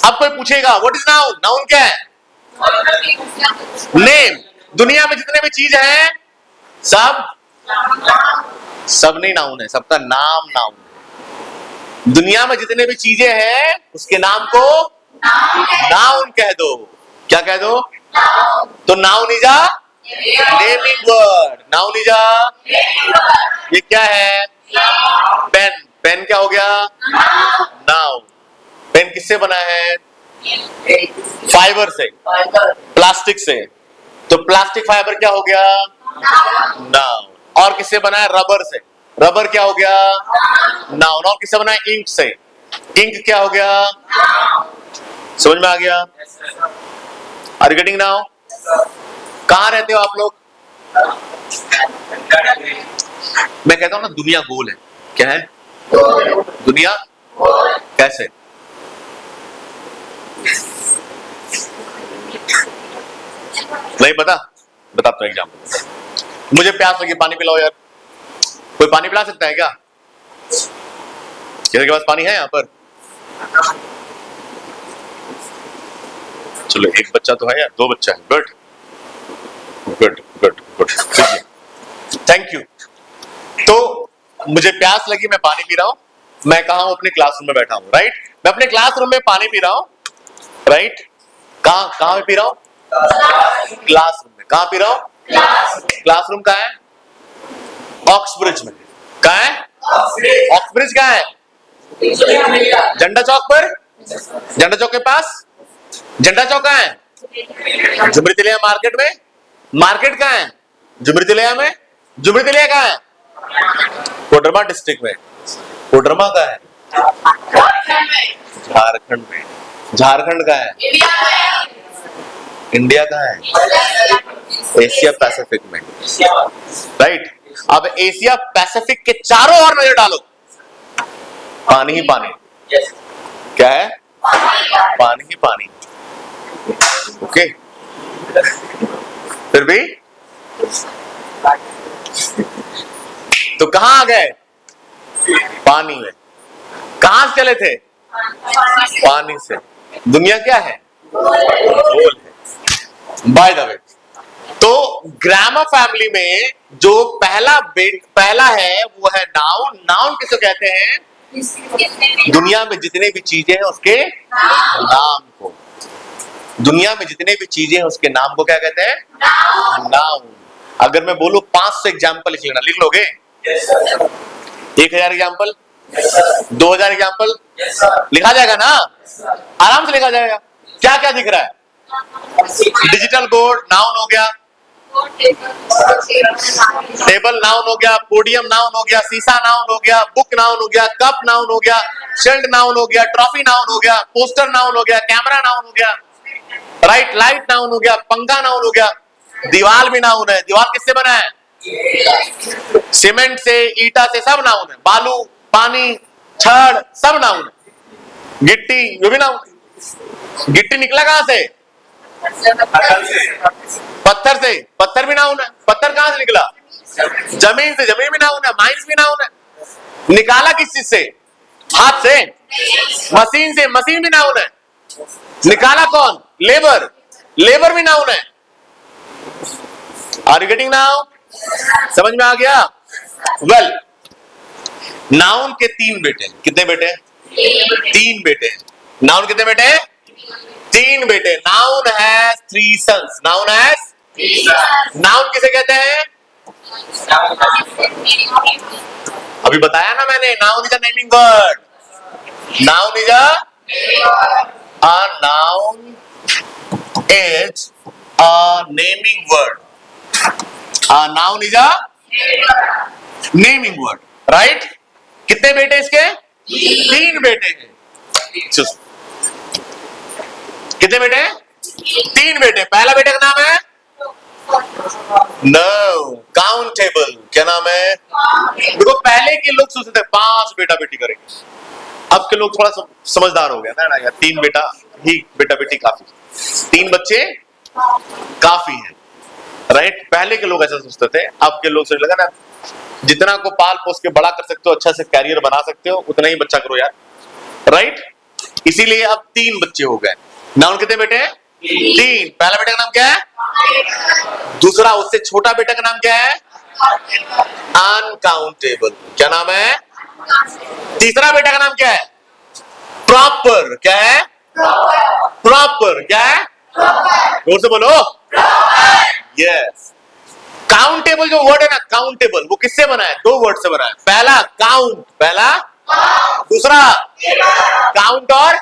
अब कोई पूछेगा व्हाट इज नाउन, नाउन क्या है? नेम। दुनिया में जितने भी चीज है सब सब नहीं नाउन है, सबका नाम नाउन है। दुनिया में जितने भी चीजें हैं उसके नाम को नाउन कह दो। क्या कह दो? तो noun is a naming word. Noun is अ, ये क्या है? पेन। पेन क्या हो गया? नाउन। पेन किससे बना है? फाइबर से, प्लास्टिक से। तो प्लास्टिक फाइबर क्या हो गया? नाउन। और किससे बना है? रबर से। रबर क्या हो गया? नाउन। और किससे बना है? इंक से। इंक क्या हो गया? समझ में आ गया? Are you getting now? कहां रहते हो आप लोग? मैं कहता हूं ना दुनिया गोल है। क्या है? दुनिया कैसे? नहीं पता? बताता हूं एग्जाम्पल। मुझे प्यास लगी, पानी पिलाओ यार। कोई पानी पिला सकता है क्या? किसी के पास पानी है यहाँ पर? चलो एक बच्चा तो है यार, दो बच्चा है। Good good good good, thank you. तो मुझे प्यास लगी, मैं पानी पी रहा हूं। मैं कहा हूं? अपने क्लासरूम में बैठा हूं, राइट? मैं अपने क्लासरूम में पानी पी रहा हूं, राइट? कहां कहां पे पी रहा हूं? क्लासरूम में। कहां पी रहा हूं? क्लासरूम कहां है? ऑक्सब्रिज में। कहां है? ऑक्सब्रिज कहां है? झंडा चौक पर। झंडा चौक के पास। झंडा चौक कहां है? जुमरी तिलिया मार्केट में। मार्केट कहां है? जुमरी तिलिया में। जुमरी तिलिया कहां है? कोडरमा डिस्ट्रिक्ट में। कोडरमा कहां है? झारखंड में। झारखंड कहां है? इंडिया कहां है? एशिया पैसिफिक में, राइट? अब एशिया पैसिफिक के चारों ओर नजर डालो, पानी ही पानी। क्या है? पानी ही पानी। ओके, फिर भी तो कहां आ गए? पानी में। कहां से चले थे? पानी से। दुनिया क्या है? गोल है। बाय द वे, तो ग्रामर फैमिली में जो पहला है वो है नाउन। नाउन किसे कहते हैं? दुनिया में जितने भी चीजें हैं उसके नाम को। दुनिया में जितने भी चीजें हैं उसके नाम को क्या कहते हैं? नाउन। अगर मैं बोलूं 500 एग्जाम्पल लिख लेना, लिख लोगे? 1000 एग्जाम्पल, 2000 एग्जाम्पल लिखा जाएगा ना? आराम से लिखा जाएगा। क्या क्या दिख रहा है? डिजिटल बोर्ड नाउन हो गया, टेबल नाउन हो गया, पोडियम नाउन हो गया, शीशा नाउन हो गया, बुक नाउन हो गया, कप नाउन हो गया, शील्ड नाउन हो गया, ट्रॉफी नाउन हो गया, पोस्टर नाउन हो गया, कैमरा नाउन हो गया, राइट? लाइट नाउन हो गया, पंखा नाउन हो गया। दीवार भी नाउन है। दीवार किससे बना है? सीमेंट से, ईटा से, सब नाउन है। बालू, पानी, छड़, सब नाउन है। गिट्टी, ये भी नाउन है। गिट्टी निकला कहां से? पत्थर से। पत्थर भी नाउन है। पत्थर कहां से निकला? जमीन से। जमीन भी नाउन है। माइंस भी नाउन है। निकाला किस चीज से? हाथ से। मशीन से। मशीन भी नाउन है। निकाला कौन? लेबर। लेबर भी नाउन है। Are you getting now? समझ में आ गया? वेल, नाउन के 3 बेटे। कितने बेटे? 3 बेटे। नाउन कितने बेटे? 3 बेटे। Noun has 3 sons. Noun has, noun किसे कहते हैं? अभी बताया ना मैंने, noun is a naming word. Noun is a noun is a naming word. A noun is a naming word, right? कितने बेटे इसके? 3 बेटे हैं। कितने बेटे हैं? 3 बेटे। पहला बेटे का नाम है नो काउंटेबल। क्या नाम है? देखो, पहले के लोग सोचते थे 5 बेटा बेटी करेंगे। अब के लोग थोड़ा समझदार हो गया ना यार, 3 बेटा ही बेटा बेटी काफी, 3 बच्चे काफी है, राइट? पहले के लोग ऐसा सोचते थे। अब के लोग सोचने लगा ना, जितना को पाल पोस के बड़ा कर सकते हो, अच्छा से कैरियर बना सकते हो, उतना ही बच्चा करो यार, राइट? इसीलिए अब 3 बच्चे हो गए। नाउन कितने बेटे हैं? 3। पहला बेटा का नाम क्या है? दूसरा उससे छोटा बेटा का नाम क्या है? अनकाउंटेबल। क्या नाम है? तीसरा बेटा का नाम क्या है? प्रॉपर। क्या है? प्रॉपर। क्या है? जोर से बोलो। यस। काउंटेबल जो वर्ड है ना, काउंटेबल, वो किससे बना है? 2 वर्ड से बना है। पहला काउंट, पहला, दूसरा काउंट और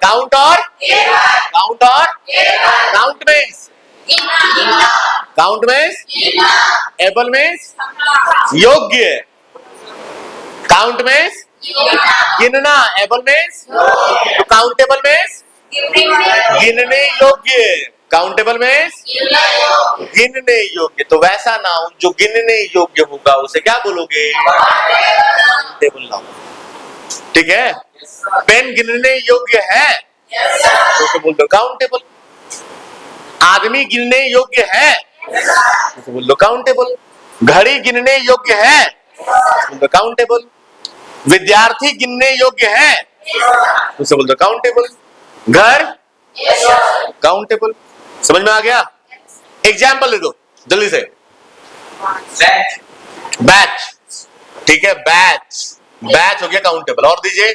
काउंट और काउंट और count means count means able means योग्य। काउंट मीन्स गिनना, एबल मीन्स, तो काउंटेबल मीन्स गिनने योग्य। काउंटेबल मीन्स गिनने योग्य। तो वैसा नाउन जो गिनने योग्य होगा उसे क्या बोलोगे? Countable noun. ठीक है। पेन गिनने योग्य है तो उसे बोल दो काउंटेबल। आदमी गिनने योग्य है तो बोल दो काउंटेबल। घड़ी गिनने योग्य है तो बोल दो काउंटेबल। विद्यार्थी गिनने योग्य है तो उसे बोल दो काउंटेबल। घर काउंटेबल। समझ में आ गया? एग्जाम्पल दे दो जल्दी से। बैच। ठीक है, बैच, बैच हो गया काउंटेबल। और दीजिए।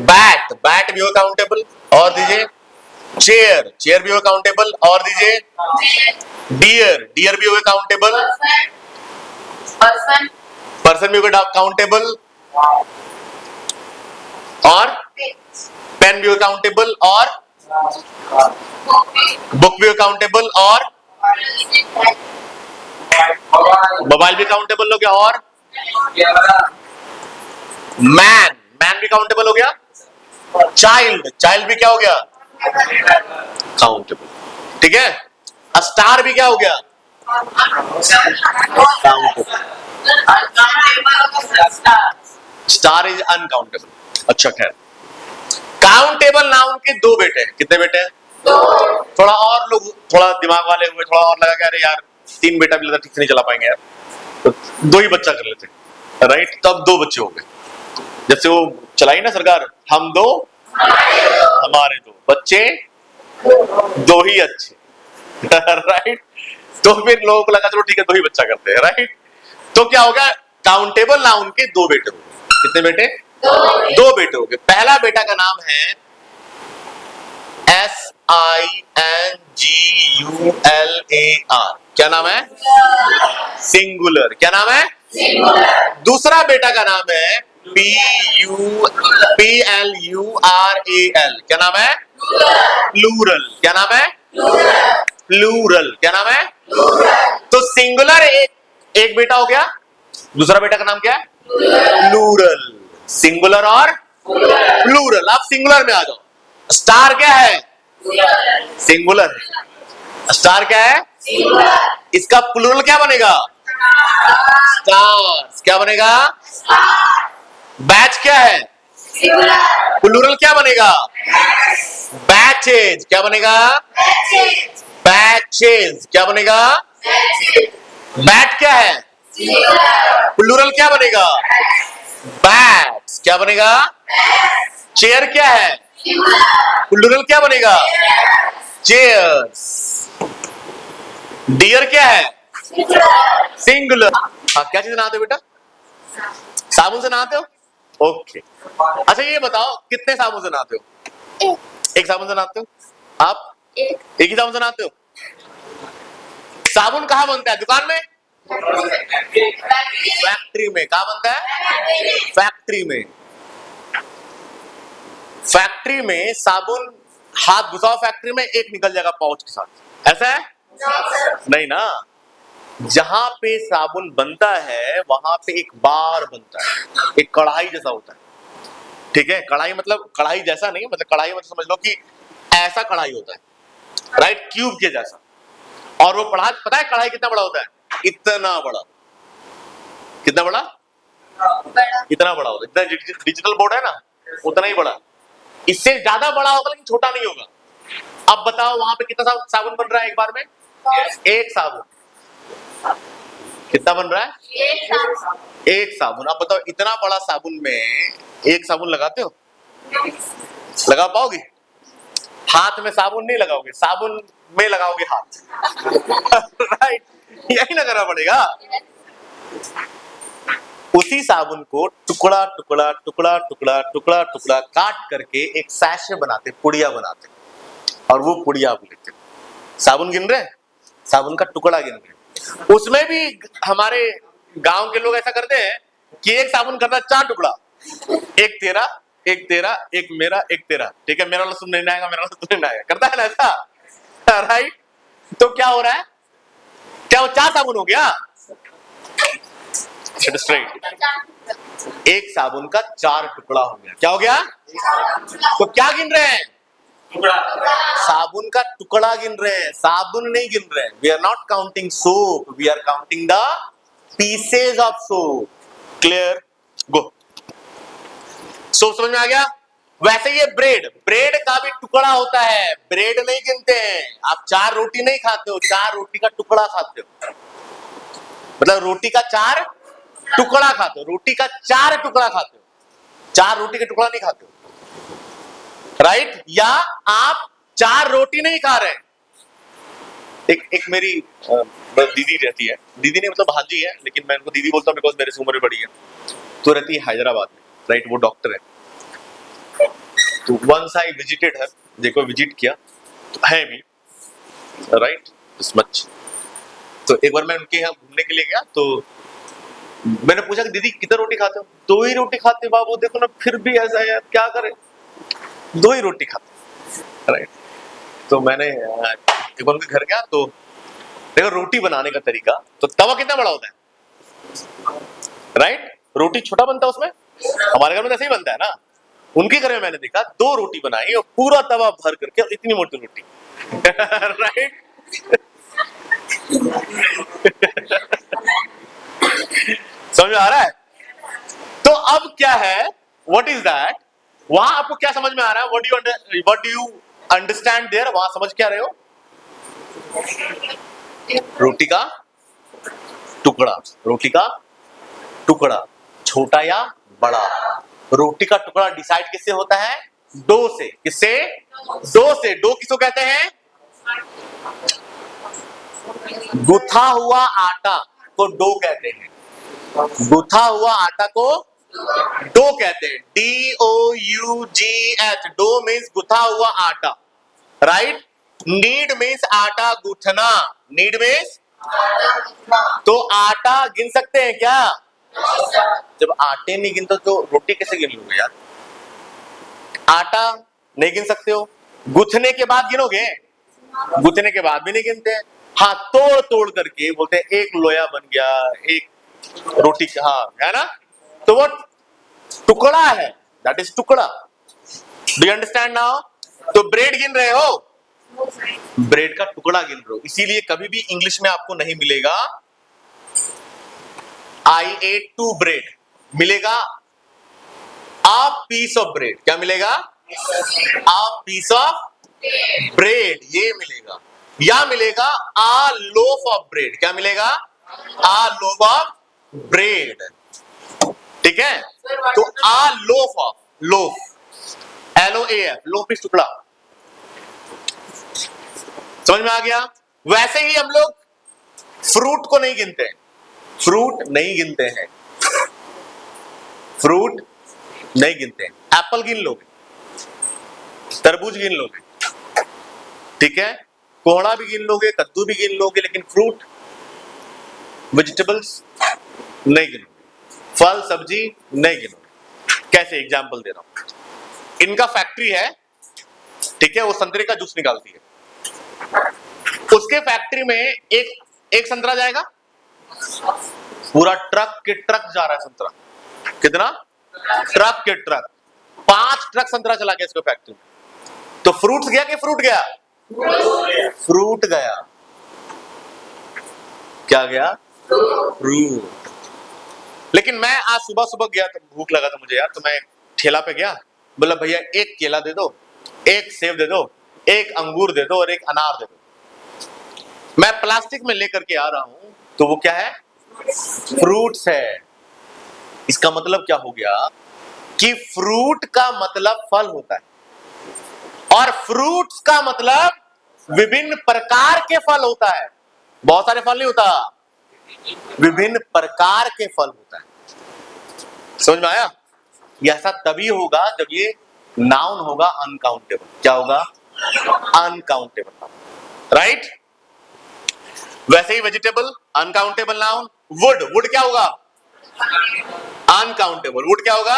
बैट, बैट भी हो काउंटेबल। और दीजिए। चेयर, चेयर भी हो काउंटेबल। और दीजिए। डियर, डियर भी हो काउंटेबल। पर्सन भी हो काउंटेबल। और पेन भी हो काउंटेबल। और बुक भी हो काउंटेबल। और मोबाइल भी काउंटेबल हो गया। और मैन, मैन भी काउंटेबल हो गया। चाइल्ड, चाइल्ड भी क्या हो गया? काउंटेबल। ठीक है। स्टार भी क्या हो गया? काउंटेबल। Star is uncountable. अच्छा खैर, काउंटेबल नाउन के 2 बेटे हैं। कितने बेटे हैं? 2। थोड़ा और लोग थोड़ा दिमाग वाले हुए, थोड़ा और लगा कि अरे यार 3 बेटा भी लगा ठीक से नहीं चला पाएंगे यार, तो 2 ही बच्चा कर लेते, राइट? तब 2 बच्चे हो गए। जैसे वो चलाई ना सरकार, हम 2 हमारे 2 बच्चे 2 ही अच्छे। राइट? तो फिर लोगों को लगा चलो ठीक है 2 ही बच्चा करते हैं, राइट? तो क्या होगा? काउंटेबल नाउन के 2 बेटे हो गए। कितने बेटे? 2 बेटे हो गए। पहला बेटा का नाम है SINGULAR। क्या नाम है? सिंगुलर। क्या नाम है? दूसरा बेटा का नाम है PLURAL। क्या नाम है? प्लूरल। क्या नाम है? प्लूरल। क्या नाम है? तो सिंगुलर एक बेटा हो गया। दूसरा बेटा का नाम क्या है? प्लूरल। सिंगुलर और प्लूरल। आप सिंगुलर में आ जाओ। स्टार क्या है? सिंगुलर है। स्टार क्या है? इसका प्लूरल क्या बनेगा? स्टार्स। क्या बनेगा? बैच क्या है? प्लूरल क्या बनेगा? बैचेज। क्या बनेगा? बैचेज। क्या बनेगा? बैट क्या है? प्लूरल क्या बनेगा? बैट्स। क्या बनेगा? चेयर क्या है? प्लूरल क्या बनेगा? चेयर्स। डियर क्या है? सिंगुलर। हाँ, क्या चीज नहाते हो बेटा? साबुन से नहाते हो? ओके। अच्छा ये बताओ कितने साबुन से नहाते हो? एक साबुन से नहाते हो? आप एक ही साबुन से नहाते हो? साबुन कहाँ बनता है? दुकान में? फैक्ट्री में। कहाँ बनता है? फैक्ट्री में। फैक्ट्री में साबुन, हाथ घुसाओ फैक्ट्री में, एक निकल जाएगा पाउच के साथ। ऐसा है? नहीं ना। जहां पे साबुन बनता है वहां पे एक बार बनता है, एक कढ़ाई जैसा होता है। ठीक है? कढ़ाई मतलब कढ़ाई जैसा नहीं, मतलब कढ़ाई मतलब समझ लो कि ऐसा कढ़ाई होता है, राइट? क्यूब के जैसा। और वो पता है कढ़ाई कितना बड़ा होता है? इतना बड़ा। कितना बड़ा? इतना बड़ा होता है। जितना डिजिटल बोर्ड है ना, उतना ही बड़ा। इससे ज्यादा बड़ा होगा लेकिन छोटा नहीं होगा। अब बताओ वहां पे कितना साबुन बन रहा है एक बार में? एक साबुन। कितना बन रहा है? एक साबुन। अब बताओ इतना बड़ा साबुन में एक साबुन लगाते हो? लगा पाओगे? हाथ में साबुन नहीं लगाओगे, साबुन में लगाओगे हाथ। राइट, यही ना करना पड़ेगा। उसी साबुन को टुकड़ा टुकड़ा टुकड़ा टुकड़ा टुकड़ा टुकड़ा काट करके एक सैशे बनाते, पुड़िया बनाते, और वो पुड़िया आप लेते। साबुन गिन रहे हैं, साबुन का टुकड़ा गिन रहे हैं। उसमें भी हमारे गांव के लोग ऐसा करते हैं कि एक साबुन करता 4 टुकड़ा, एक तेरा, एक तेरा, एक मेरा, एक तेरा। ठीक है, मेरा वाला सुन नहीं आएगा, मेरा वाला सुन नहीं आएगा, करता है ना ऐसा? राइट। तो क्या हो रहा है? क्या वो 4 साबुन हो गया? स्ट्रेट, एक साबुन का 4 टुकड़ा हो गया। क्या हो गया? तो क्या गिन रहे हैं? साबुन का टुकड़ा गिन रहे हैं, साबुन नहीं गिन रहे हैं। We are not counting soap, we are counting the pieces of soap. Clear? Go. Soap समझ में आ गया? वैसे ये ब्रेड, ब्रेड का भी टुकड़ा होता है, ब्रेड नहीं गिनते हैं। आप 4 रोटी नहीं खाते हो, 4 रोटी का टुकड़ा खाते हो, मतलब रोटी का 4 टुकड़ा खाते हो, रोटी का 4 टुकड़ा खाते हो, 4 रोटी का टुकड़ा नहीं खाते हो। राइट? या आप 4 रोटी नहीं खा रहे। एक मेरी दीदी रहती है, दीदी नहीं मतलब भांजी है, लेकिन मैं उनको दीदी बोलता हूँ बिकॉज मेरे से उम्र बड़ी है। तो रहती है हैदराबाद में। राइट, वो डॉक्टर है। तो वंस आई विजिटेड हर, देखो विजिट किया तो है भी। Right, this much. तो एक बार मैं उनके यहाँ घूमने के लिए गया, तो मैंने पूछा कि दीदी कितने रोटी खाते हो? 2 ही रोटी खाते बाबू, देखो ना फिर भी ऐसा है, क्या करें, 2 ही रोटी खाते। राइट। तो मैंने एक बार उनके घर गया, तो देखो रोटी बनाने का तरीका, तो तवा कितना बड़ा होता है? राइट, रोटी छोटा बनता है उसमें, हमारे घर में ऐसे ही बनता है ना। उनके घर में मैंने देखा 2 रोटी बनाई और पूरा तवा भर करके, और इतनी मोटी रोटी। राइट। समझ में आ रहा है? तो अब क्या है, व्हाट इज दैट? वहां आपको क्या समझ में आ रहा है? What do you understand there? वहां समझ क्या रहे हो? रोटी का टुकड़ा, रोटी का टुकड़ा, छोटा या बड़ा। रोटी का टुकड़ा डिसाइड किससे होता है? डो से। किससे? डो से। डो किसको कहते हैं? गुथा हुआ आटा को डो कहते हैं। गुथा हुआ आटा को डो कहते हैं। DOUGH, डो मीन्स गुथा हुआ आटा। राइट। नीड मीन्स आटा गूंथना, नीड मीन्स। तो आटा गिन सकते हैं क्या? जब आटे नहीं गिनते तो रोटी कैसे गिन लोगे यार? आटा नहीं गिन सकते हो, गुथने के बाद गिनोगे? गुथने के बाद भी नहीं गिनते हैं। हाँ, तोड़ तोड़ करके बोलते हैं एक लोया बन गया, एक रोटी का, हाँ है ना। तो वो टुकड़ा है, दैट इज टुकड़ा। Do you understand now? तो ब्रेड गिन रहे हो, ब्रेड का टुकड़ा गिन रहे हो। इसीलिए कभी भी इंग्लिश में आपको नहीं मिलेगा I ate 2 ब्रेड, मिलेगा a piece of bread। क्या मिलेगा? a piece of ब्रेड, ये मिलेगा। या मिलेगा a loaf of bread। क्या मिलेगा? a loaf of bread। ठीक है, तो a loaf of, loaf, LOAF, loaf इस टुकड़ा। समझ में आ गया? वैसे ही हम लोग फ्रूट को नहीं गिनते हैं, फ्रूट नहीं गिनते हैं, फ्रूट नहीं गिनते हैं। एप्पल गिन लोगे, तरबूज गिन लोगे, ठीक है, कोहड़ा भी गिन लोगे, कद्दू भी गिन लोगे, लेकिन फ्रूट, वेजिटेबल्स नहीं गिनोगे, फल सब्जी नहीं गिनोगे। कैसे? एग्जाम्पल दे रहा हूं। इनका फैक्ट्री है, ठीक है, वो संतरे का जूस निकालती है। उसके फैक्ट्री में एक संतरा जाएगा, पूरा ट्रक के ट्रक जा रहा है संतरा। कितना? ट्रक के ट्रक, 5 ट्रक संतरा चला गया इसको फैक्ट्री में। तो फ्रूट्स गया कि फ्रूट गया? फ्रूट गया। क्या गया? फ्रूट। लेकिन मैं आज सुबह सुबह गया, तो भूख लगा था मुझे यार, तो मैं ठेला पे गया, बोला भैया एक केला दे दो, एक सेब दे दो, एक अंगूर दे दो और एक अनार दे दो। मैं प्लास्टिक में लेकर के आ रहा हूं, तो वो क्या है? फ्रूट्स है। इसका मतलब क्या हो गया कि फ्रूट का मतलब फल होता है और फ्रूट्स का मतलब विभिन्न प्रकार के फल होता है। बहुत सारे फल नहीं होता, विभिन्न प्रकार के फल होता है। समझ में आया? ये ऐसा तभी होगा जब ये नाउन होगा अनकाउंटेबल। क्या होगा? Uncountable, right? वैसे ही vegetable uncountable noun. Wood, wood क्या होगा? अनकाउंटेबल। वुड क्या होगा?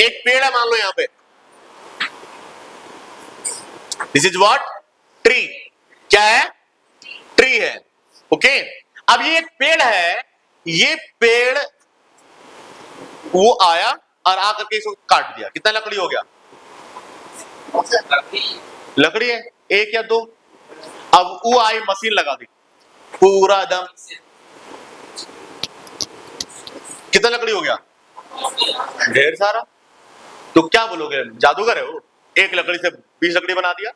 एक पेड़ है मान लो यहां पे, दिस इज व्हाट? ट्री। क्या है? ट्री है। ओके, अब ये एक पेड़ है, ये पेड़ वो आया और आकर के इसको काट दिया, कितना लकड़ी हो गया? लकड़ी है, एक या दो। अब वो आई मशीन लगा दी, पूरा दम, कितना लकड़ी हो गया? ढेर सारा। तो क्या बोलोगे, जादूगर है वो? एक लकड़ी से 20 लकड़ी बना दिया।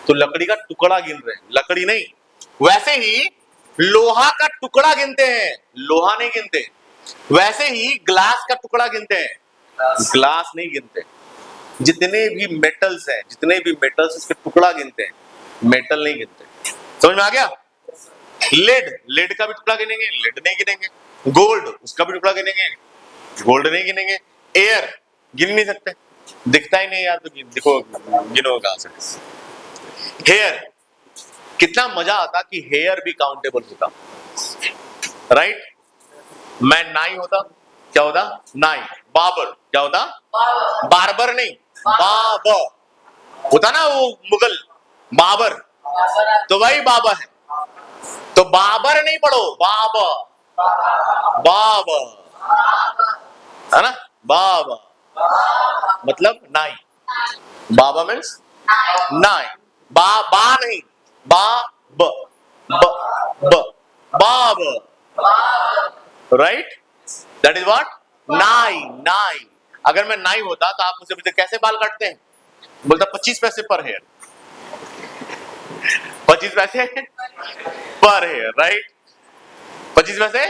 तो लकड़ी का टुकड़ा गिन रहे हैं, लकड़ी नहीं। वैसे ही लोहा का टुकड़ा गिनते हैं, लोहा नहीं गिनते। वैसे ही ग्लास का टुकड़ा गिनते हैं, ग्लास नहीं गिनते। जितने भी मेटल्स हैं, जितने भी मेटल्स उसके टुकड़ा गिनते हैं, मेटल नहीं गिनते। समझ में आ गया? लेड, लेड का भी टुकड़ा गिनेंगे, लेड नहीं गिनेंगे। गोल्ड, उसका भी टुकड़ा गिनेंगे, गोल्ड नहीं गिनेंगे। एयर गिन नहीं सकते, दिखता ही नहीं यार, तो देखो गिनो कहां से। हेयर, कितना मजा आता कि हेयर भी काउंटेबल होता, राइट? मैं नाई होता, क्या होता? नाई। बाबर क्या होता? बार्बर नहीं, बाबर होता ना वो मुगल, बाबर, तो वही बाबर है। तो बाबर नहीं पढ़ो, बाबर, बाबर, है ना? बाबर मतलब नाई, बाबा मीन्स नाई। बा नहीं, बा ब ब ब बाब, राइट? That is what? नाई, नाई। अगर मैं नाई होता तो आप मुझसे पूछते कैसे बाल काटते हैं, बोलता 25 पैसे पर हेयर। 25 पैसे पर हेयर, राइट? 25 पैसे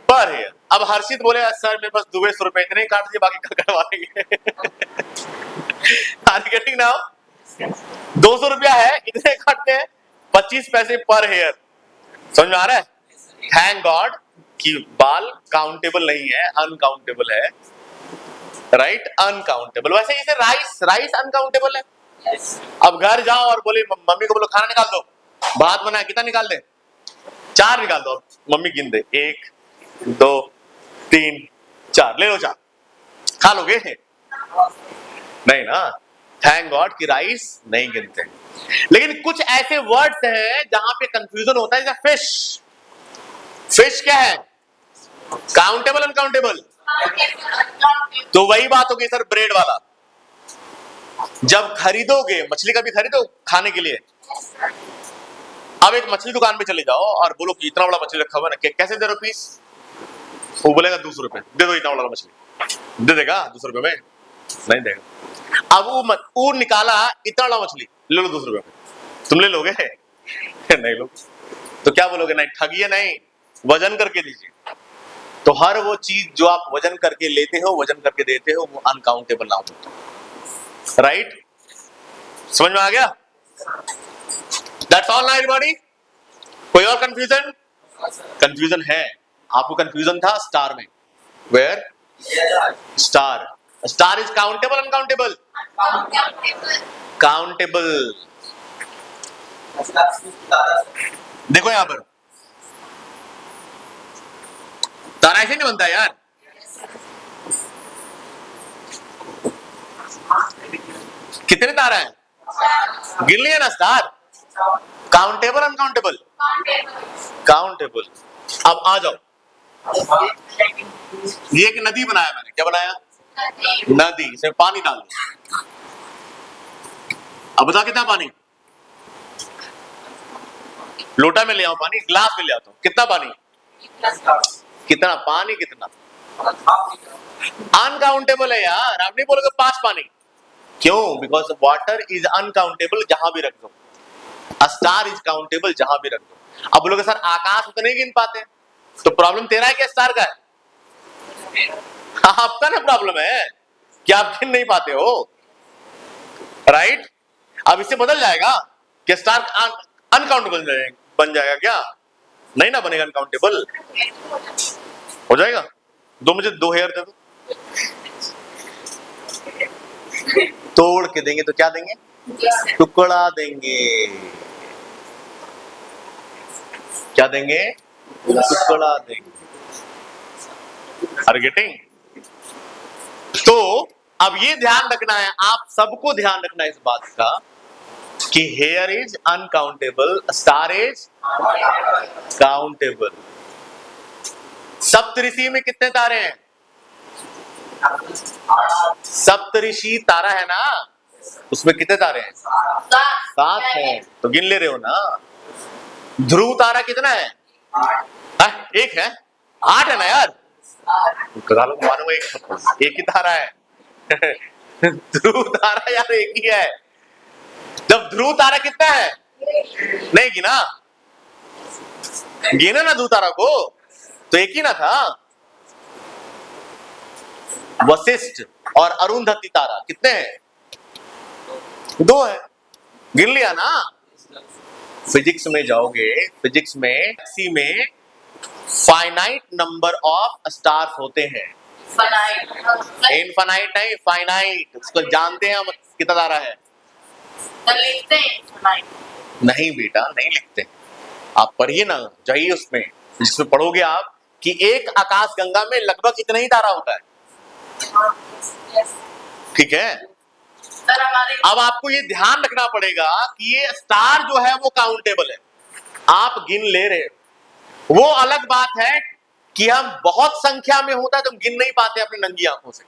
पर हेयर। अब हर्षित बोले सर मेरे पास 200 रुपए, इतने ही काट दिए, बाकी कल कटवा लेंगे। Are you getting now? 200 रुपया है, इतने काटते हैं, 25 पैसे पर हेयर। समझ में आ रहा है? थैंक गॉड कि बाल काउंटेबल नहीं है, अनकाउंटेबल है, राइट? अनकाउंटेबल। वैसे इसे राइस, राइस अनकाउंटेबल है। अब घर जाओ और बोले मम्मी को, बोलो खाना निकाल दो, भात बना है, कितना निकाल दे? 4 निकाल दो। मम्मी गिन दे, 1 2 3 4, ले लो 4, खा लोगे? नहीं ना। थैंक गॉड कि राइस नहीं गिनते। लेकिन कुछ ऐसे वर्ड्स हैं जहां पे कंफ्यूजन होता है, जैसे फिश। फिश क्या है? Countable uncountable? तो वही बात होगी सर ब्रेड वाला। जब खरीदोगे, मछली कभी खरीदो खाने के लिए, अब एक मछली दुकान पे चले जाओ और बोलो कि इतना बड़ा मछली रखा हुआ है ना, कैसे दे रहे हो पीस? वो बोलेगा 200 रुपए, दे दो इतना बड़ा मछली। दे देगा 200 रुपए में? नहीं देगा। अब वो निकाला इतना बड़ा मछली, ले लो 200 रुपए में, तुम ले लोगे? नहीं लो। तो क्या बोलोगे? नहीं, ठगिए नहीं, वजन करके दीजिए। तो हर वो चीज जो आप वजन करके लेते हो, वजन करके देते हो, वो अनकाउंटेबल नाउन होता है, राइट? समझ में आ गया? दैट्स ऑल ना एवरीबॉडी? कोई और कंफ्यूजन? कंफ्यूजन है, आपको कंफ्यूजन था स्टार में। Where? Star. Star is countable uncountable? Countable. देखो यहां पर तारा ऐसे नहीं बनता यार, कितने तारा हैं? गिन लिया ना स्टार। Countable uncountable? काउंटेबल। अब आ जाओ, ये एक नदी बनाया मैंने, क्या बनाया? नदी। इसमें पानी डाल दो, अब बता कितना पानी? लोटा में ले आओ पानी, ग्लास में ले आता हूं, कितना पानी? कितना पानी? कितना? अनकाउंटेबल है यार, आप नहीं बोलोगे 5 पानी। क्यों? बिकॉज वाटर इज अनकाउंटेबल, जहां भी रख दो। स्टार इज काउंटेबल, जहां भी रख दो। अब बोलोगे सर आकाश तो नहीं गिन पाते, तो प्रॉब्लम तेरा है क्या स्टार का है? आपका ना प्रॉब्लम है कि आप गिन नहीं पाते हो, राइट? अब इससे बदल जाएगा कि स्टार अनकाउंटेबल बन जाएगा क्या? नहीं ना बनेगा अनकाउंटेबल, हो जाएगा। मुझे 2 हेयर दे दो, तोड़ के देंगे तो क्या देंगे? टुकड़ा देंगे। क्या देंगे? टुकड़ा देंगे। Are getting? तो अब ये ध्यान रखना है, आप सबको ध्यान रखना है इस बात का कि hair is uncountable, star is countable. Saptarishi में कितने तारे हैं? सप्तऋषि तारा है ना, उसमें कितने तारे हैं? 7 हैं। तो गिन ले रहे हो ना? ध्रुव तारा कितना है? 1 है। 8 है ना यार? मानो एक ही तारा है। ध्रुव तारा यार एक ही है। जब ध्रुव तारा कितना है? नहीं गिना? गिना ना ध्रुव तारा को, तो एक ही ना था। वशिष्ठ और अरुंधति तारा कितने हैं? 2 है। गिन लिया ना? फिजिक्स में जाओगे, फिजिक्स में गैलेक्सी में फाइनाइट नंबर ऑफ स्टार्स होते हैं। इनफाइनाइट नहीं, फाइनाइट। उसको जानते हैं हम कितना तारा है? लिखते हैं? नहीं बेटा, नहीं लिखते। आप पढ़िए ना, जाइए उसमें, जिसमें पढ़ोगे आप कि एक आकाश गंगा में लगभग इतना ही तारा होता है। ठीक है? अब आपको ये ध्यान रखना पड़ेगा कि ये स्टार जो है वो काउंटेबल है, आप गिन ले रहे हो। वो अलग बात है कि हम बहुत संख्या में होता है तो हम गिन नहीं पाते अपनी नंगी आंखों से।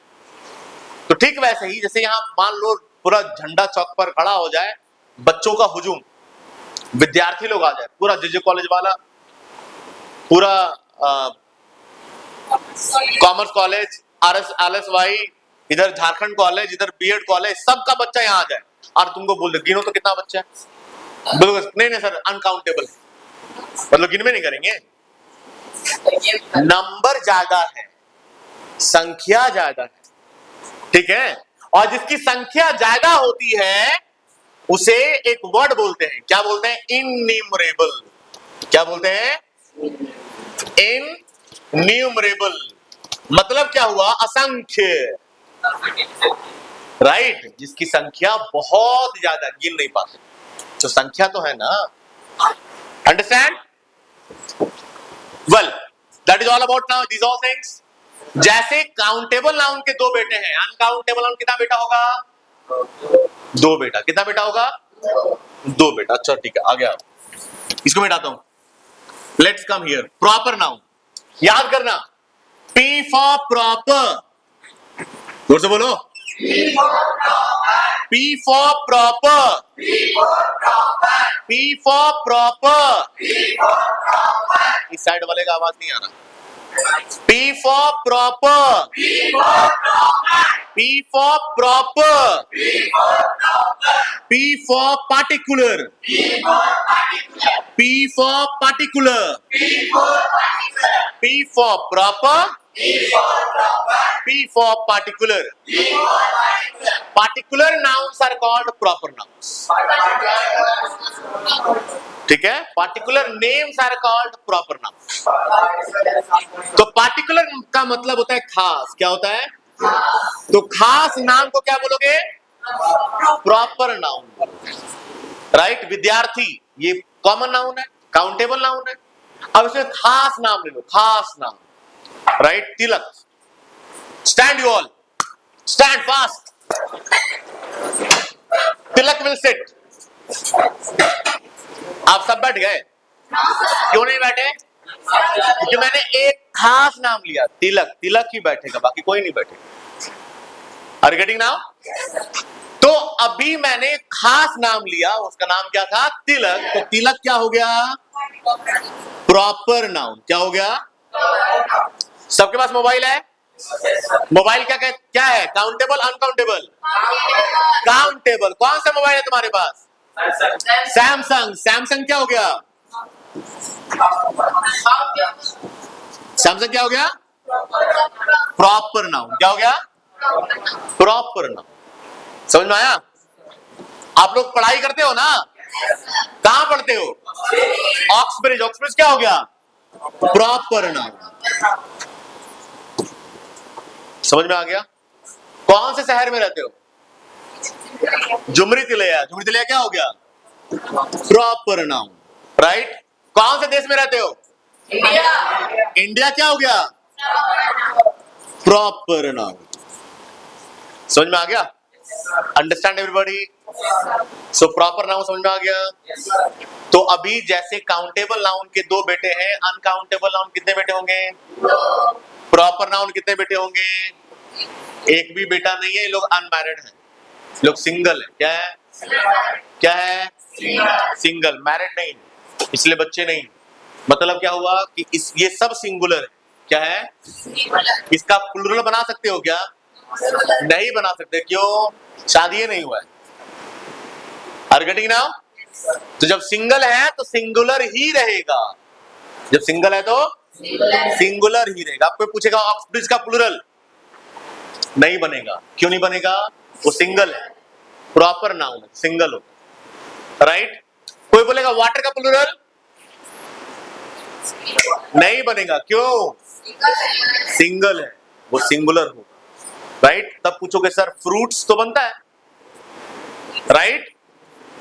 तो ठीक वैसे ही जैसे यहां मान लो पूरा झंडा चौक पर खड़ा हो जाए, बच्चों का हुजूम, विद्यार्थी लोग आ जाए, पूरा जेजे कॉलेज वाला, पूरा कॉमर्स कॉलेज, RSY, इधर झारखंड कॉलेज, इधर बीएड कॉलेज, सबका बच्चा यहाँ आ जाए और तुमको बोल दे गिनो तो कितना बच्चा है? बोलो नहीं सर अनकाउंटेबल है। मतलब गिन में नहीं करेंगे। नंबर ज्यादा है, संख्या ज्यादा है, ठीक है? और जिसकी संख्या ज्यादा होती है उसे एक वर्ड बोलते हैं, क्या बोलते हैं? इनन्यूमरेबल। क्या बोलते हैं? इनन्यूमरेबल। मतलब क्या हुआ? असंख्य, राइट? जिसकी संख्या बहुत ज्यादा, गिन नहीं पाते। तो संख्या तो है ना, understand? Well, that is all about now these all things. जैसे काउंटेबल नाउन के 2 बेटे हैं, अनकाउंटेबल नाउन कितना बेटा होगा? 2 बेटा। कितना बेटा होगा? 2 बेटा। अच्छा ठीक है, आ गया। इसको मिटाता हूं। Let's come here. Proper noun याद करना, P फॉर प्रॉपर। जोर से बोलो। P for proper. P for proper. इस साइड वाले का आवाज नहीं आ रहा। P for proper. P for proper. P for particular. P for particular. P for proper. P for particular. Particular nouns are called proper nouns. ठीक है? Particular names are called proper nouns. तो particular का मतलब होता है खास। क्या होता है? तो खास नाम को क्या बोलोगे? Proper noun, right? विद्यार्थी ये कॉमन नाउन है, काउंटेबल नाउन है। अब इसमें खास नाम ले लो, खास नाम, right? Tilak, stand you all, stand fast, Tilak will sit। आप सब बैठ गए? क्यों नहीं बैठे? क्योंकि मैंने एक खास नाम लिया, तिलक। तिलक ही बैठेगा, बाकी कोई नहीं बैठेगा। Are you getting now? तो अभी मैंने खास नाम लिया, उसका नाम क्या था? तिलक। तो तिलक क्या हो गया? Proper noun. क्या हो गया? सबके पास मोबाइल है? मोबाइल क्या है? Countable, uncountable? काउंटेबल। कौन सा मोबाइल है तुम्हारे पास? सैमसंग। सैमसंग क्या हो गया? सैमसंग क्या हो गया? Proper noun. क्या हो गया? Proper noun. समझ में आया? आप लोग पढ़ाई करते हो ना, कहां पढ़ते हो? ऑक्सब्रिज। ऑक्सब्रिज क्या हो गया? Proper noun. समझ में आ गया? कौन से शहर में रहते हो? जुमरी तिलैया। जुमरी तिलैया क्या हो गया? Proper noun. राइट। कौन से देश में रहते हो? इंडिया। इंडिया क्या हो गया? Proper noun. समझ में आ गया? Understand everybody? So proper noun समझ में आ गया? तो अभी जैसे काउंटेबल नाउन के 2 बेटे हैं, अनकाउंटेबल नाउन कितने बेटे होंगे? प्रॉपर नाउन कितने बेटे होंगे? एक भी बेटा नहीं है। ये लोग अनमैरिड हैं, लोग सिंगल है। क्या है? क्या है? सिंगल। मैरिड नहीं, इसलिए बच्चे नहीं। मतलब क्या हुआ कि ये सब सिंगुलर है। क्या है? इसका प्लुरल बना सकते हो क्या? नहीं बना सकते। क्यों? शादी नहीं हुआ है। Are getting now? तो जब सिंगल है तो सिंगुलर ही रहेगा। जब सिंगल है तो सिंगुलर ही रहेगा। आपको पूछेगा ऑक्सब्रिज का प्लुरल, नहीं बनेगा। क्यों नहीं बनेगा? वो सिंगल है, प्रॉपर नाउन है, सिंगल होगा। राइट। कोई बोलेगा वाटर का प्लुरल, नहीं बनेगा। क्यों? सिंगल है, वो सिंगुलर होगा। राइट। तब पूछोगे सर फ्रूट्स तो बनता है। राइट।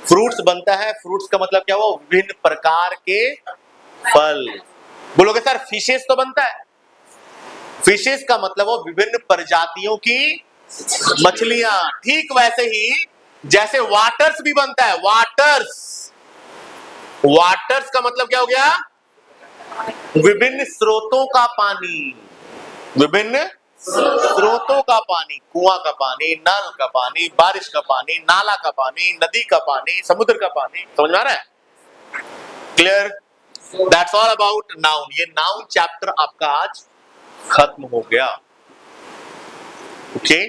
फ्रूट्स बनता है। फ्रूट्स का मतलब क्या हुआ? विभिन्न प्रकार के फल। बोलोगे सर फिशेस तो बनता है। फिशेस का मतलब वो विभिन्न प्रजातियों की मछलियां। ठीक वैसे ही जैसे वाटर्स भी बनता है। वाटर्स। वाटर्स का मतलब क्या हो गया? विभिन्न स्रोतों का पानी। विभिन्न स्रोतों का पानी। कुआं का पानी, नल का पानी, बारिश का पानी, नाला का पानी, नदी का पानी, समुद्र का पानी। समझ में आ रहा है? Clear? That's all about noun. ये नाउन चैप्टर आपका आज खत्म हो गया। ओके।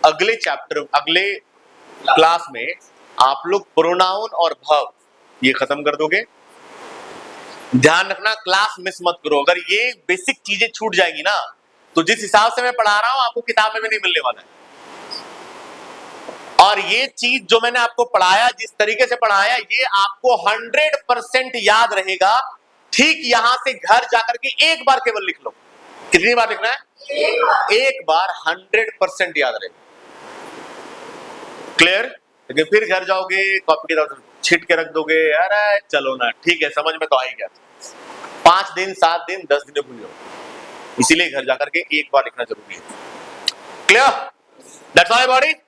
अगले चैप्टर, अगले क्लास में आप लोग प्रोनाउन और वर्ब ये खत्म कर दोगे। ध्यान रखना, क्लास मिस मत करो। अगर ये बेसिक चीजें छूट जाएगी ना, तो जिस हिसाब से मैं पढ़ा रहा हूं आपको किताब में भी नहीं मिलने वाला है। और ये चीज जो मैंने आपको पढ़ाया, जिस तरीके से पढ़ाया, ये आपको 100% याद रहेगा। ठीक यहां से घर जाकर के एक बार केवल लिख लो। कितनी बार लिखना है? एक बार। 100% याद रहेगा। क्लियर? लेकिन फिर घर जाओगे, कॉपी की तरफ छिट के रख दोगे। अरे चलो ना, ठीक है, समझ में तो आ ही गया। 5 दिन, 7 दिन, 10 दिन भूल जाओ। इसीलिए घर जाकर के एक बार लिखना जरूरी है। Clear? That's all about it.